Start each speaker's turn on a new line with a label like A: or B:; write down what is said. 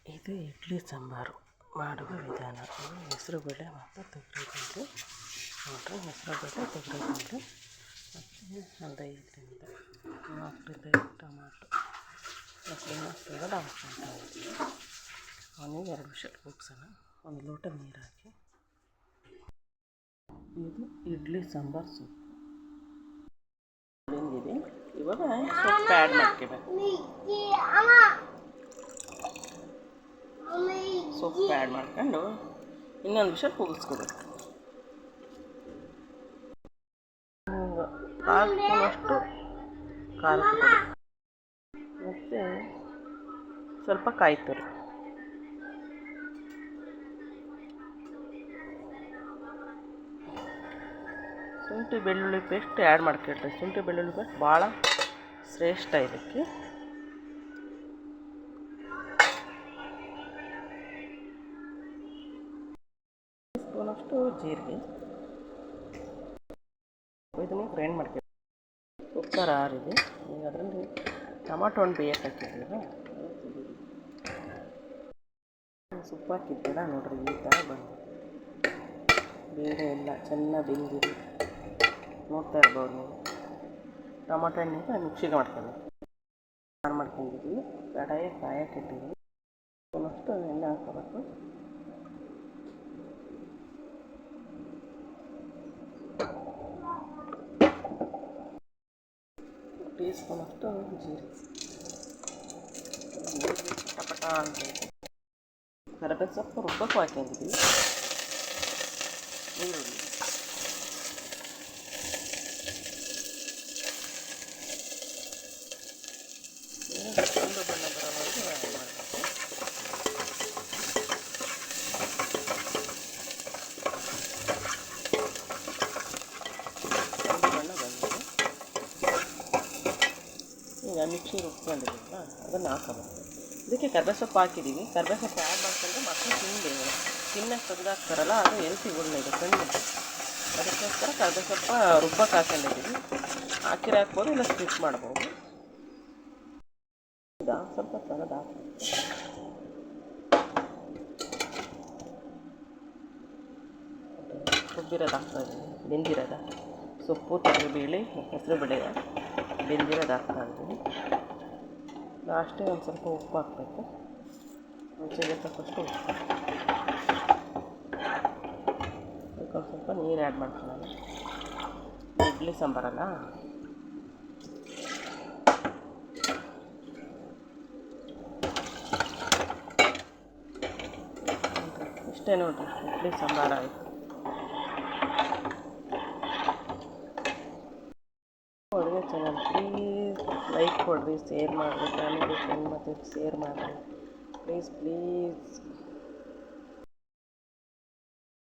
A: ಇದು ಇಡ್ಲಿ ಸಾಂಬಾರು ಮಾಡುವ ವಿಧಾನ. ಹೆಸರುಬೇಳೆ ಮತ್ತು ತೊಗರಿಬೇಳೆ ನೋಡ್ರಿ, ಹೆಸರುಬೇಳೆ ತೊಗರಿಬೇಳೆ ಮತ್ತು ಒಂದು 5ರಿಂದ 4 ಟೊಮಾಟೊ ಮಸಾಲೆ ಹಾಕ್ಕೊಳ್ತಾ ಇದ್ದೀವಿ. ಅವನಿಗೆ 2 ವಿಷಲ್ ಕೂಗ್ಸೋಣ. 1 ಲೋಟ ನೀರು ಹಾಕಿ. ಇದು ಇಡ್ಲಿ ಸಾಂಬಾರು ಸೊಪ್ಪು ಬೆಂದಿದೆ. ಇವಾಗ ಸೊಪ್ಪು ಆ್ಯಡ್ ಮಾಡ್ಕೋಬೇಕು. ಸೊಪ್ಪು ಆ್ಯಡ್ ಮಾಡ್ಕೊಂಡು ಇನ್ನೊಂದು ವಿಷಲ್ ಕೂಗಿಸ್ಕೋಬೇಕು. 1 ಸ್ಪೂನಷ್ಟು ಖಾರದ ಪುಡಿ ಮತ್ತು ಸ್ವಲ್ಪ ಕಾಯಿ ತುರಿ. ಶುಂಠಿ ಬೆಳ್ಳುಳ್ಳಿ ಪೇಸ್ಟ್ ಆ್ಯಡ್ ಮಾಡ್ಕೊಳ್ರಿ. ಶುಂಠಿ ಬೆಳ್ಳುಳ್ಳಿ ಪೇಸ್ಟ್ ಭಾಳ ಶ್ರೇಷ್ಠ ಇದಕ್ಕೆ. ಸ್ಪೂನಷ್ಟು ಜೀರಿಗೆ. ಇದನ್ನು ಗ್ರೈಂಡ್ ಮಾಡ್ಕೊಳ್ಳಿ. ಕುಕ್ಕರ್ ಆರಿದೆ. ಈಗ ಅದರಲ್ಲಿ ಟೊಮಾಟೊ ಹಣ್ಣು ಬೇಯಕ್ಕೆ ಹಾಕಿದ್ದೀರ. ಸೊಪ್ಪು ಹಾಕಿದ್ದೀರ ನೋಡ್ರಿ, ಈ ಥರ ಬಂದು ಬೇಳೆ ಎಲ್ಲ ಚೆನ್ನಾಗಿ ಬೆಂದಿದೆ. ನೋಡ್ತಾ ಇರ್ಬೋದು ನೀವು. ಟೊಮಾಟೊ ಹಣ್ಣಿಗೆ ಮಿಕ್ಸಿಗೆ ಮಾಡ್ಕೊಂಡಿದ್ದೀವಿ. ಕಡಾಯಿ ಕಾಯಕ್ಕೆ ಇಟ್ಟಿದ್ದೀವಿ. ಒಂದಷ್ಟು ಎಣ್ಣೆ ಹಾಕೋಬೇಕು. ಟೀ ಸ್ಪೂನಷ್ಟು ಜೀರಿಗೆ ಪಟ ಅಂತ ಇದೆ. ಕರಿಬೇವು ಸೊಪ್ಪು ರುಬ್ಬಕ್ಕೂ ಹಾಕೊಂಡಿದ್ದೀವಿ. ಈರುಳ್ಳಿ ಒಂದು ಬಣ್ಣ ಬರೋವರೆಗೂ ಮಾಡಬೇಕು. ಒಂದು ಬಣ್ಣ ಬಂದಿದೆ. ಈಗ ಮಿಕ್ಸಿ ರುಬ್ಕೊಂಡಿದ್ದೀವಲ್ಲ ಅದನ್ನು ಹಾಕೋಬೇಕು. ಇದಕ್ಕೆ ಕರಿಬೇವು ಸೊಪ್ಪು ಹಾಕಿದ್ದೀವಿ. ಕರಿಬೇವು ಸೊಪ್ಪು ಆ್ಯಡ್ ಮಾಡ್ಕೊಂಡ್ರೆ ಮಕ್ಕಳು ತಿನ್ನಕ್ಕೆ ತೆಗೆದಾಕ್ತಾರಲ್ಲ, ಅದು ಹೆಲ್ತಿಗೆ ಒಳ್ಳೆಯದು ಕಣ್ಣಿಗೆ. ಅದಕ್ಕೋಸ್ಕರ ಕರಿಬೇವು ಸೊಪ್ಪು ರುಬ್ಬಕ್ಕೆ ಹಾಕೊಂಡಿದ್ದೀವಿ. ಹಾಕ್ಬೋದು, ಇಲ್ಲ ಸ್ಕಿಪ್ ಮಾಡ್ಬೋದು. ಸ್ವಲ್ಪ ಸಣ್ಣದು ಹಾಕ್ಬೇಕು. ರುಬ್ಬಿರೋದು ಹಾಕ್ತಾಯಿದ್ದೀನಿ, ಬೆಂದಿರೋದ ಸೊಪ್ಪು ತೊಗರಿಬೇಳೆ ಹೆಸರುಬೇಳೆ ಬೆಂದಿರೋದು ಹಾಕ್ತಾಯಿದ್ದೀನಿ. ಲಾಸ್ಟಿಗೆ ಒಂದು ಸ್ವಲ್ಪ ಉಪ್ಪು ಹಾಕಬೇಕು. ರುಚಿಗೆ ತಕ್ಕಷ್ಟು ಉಪ್ಪು. ಅದಕ್ಕೊಂದು ಸ್ವಲ್ಪ ನೀರು ಆ್ಯಡ್ ಮಾಡ್ಕೊಳ್ಳೋಣ. ಇಡ್ಲಿ ಸಾಂಬಾರಲ್ಲ, ಇಷ್ಟೇ ನೋಡಿರಿ, ಇಡ್ಲಿ ಸಾಂಬಾರು ಆಯಿತು. ಅಡುಗೆ ಚಾನಲ್ ಪ್ಲೀಸ್ ಲೈಕ್ ಕೊಡಿರಿ, ಶೇರ್ ಮಾಡಿರಿ, ಫ್ಯಾಮಿಲಿ ಫ್ರೆಂಡ್ ಮತ್ತು ಶೇರ್ ಮಾಡಿರಿ ಪ್ಲೀಸ್.